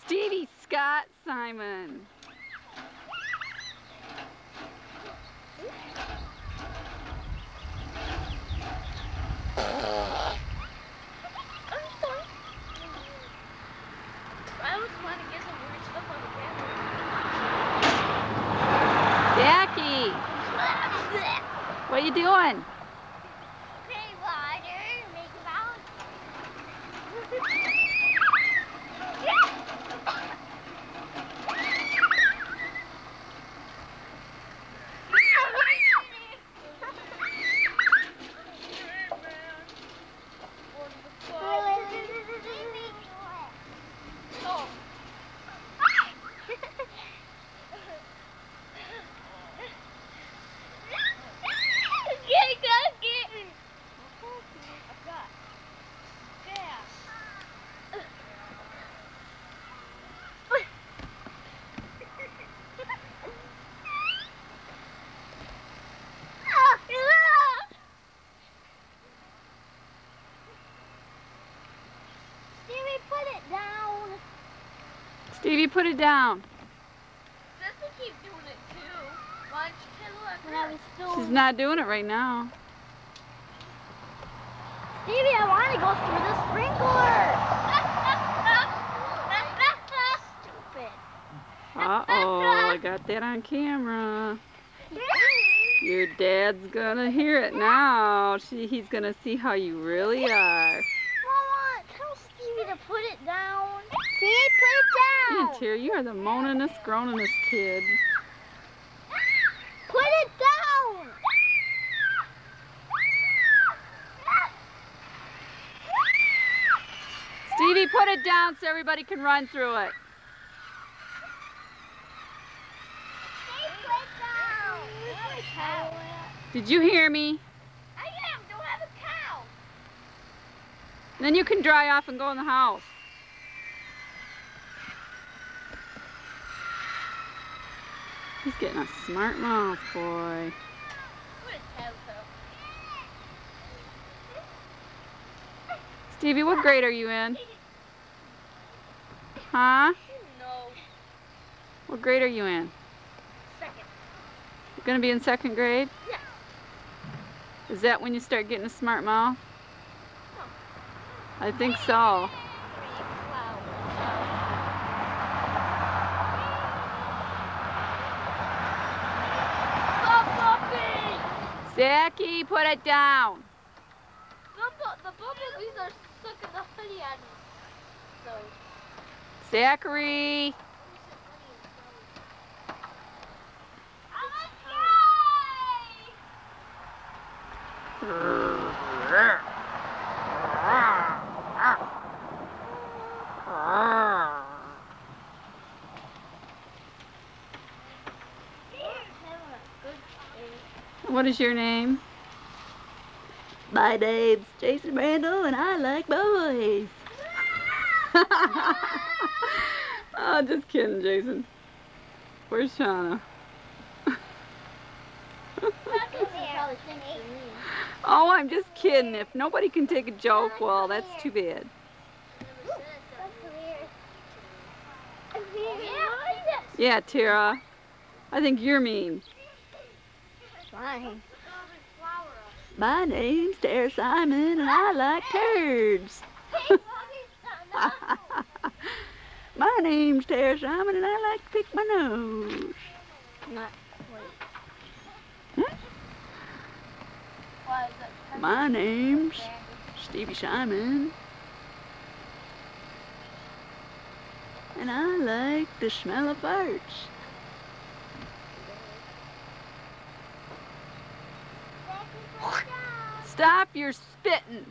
Stevie Scott Simon. I was trying to get some weird stuff on the Jackie, camera. what are you doing? Okay, water, make about. Stevie, put it down. Sissy keeps doing it too. Why don't you tell her? She's not doing it right now. Stevie, I want to go through the sprinkler. Stupid. Uh-oh, I got that on camera. Your dad's gonna hear it now. He's gonna see how you really are. Mama, tell Stevie to put it down. Stevie, put it down. Tara, you are the moaningest, groaningest kid. Put it down. Stevie, put it down so everybody can run through it. Did you hear me? I don't have a cow. Then you can dry off and go in the house. He's getting a smart mouth, boy. Stevie, what grade are you in? Huh? No. What grade are you in? Second. You're going to be in second grade? Yes. Is that when you start getting a smart mouth? I think so. Zachy, put it down. The bumblebees are sucking the honey out of those. Zachary. What is your name? My name's Jason Randall and I like boys. Oh, just kidding, Jason. Where's Shauna? Oh, I'm just kidding. If nobody can take a joke, well, that's too bad. Yeah, Tara. I think you're mean. Fine. My name's Tara Simon and I like turds. My name's Tara Simon and I like to pick my nose. My name's Stevie Simon and I like the smell of farts. Stop your spitting.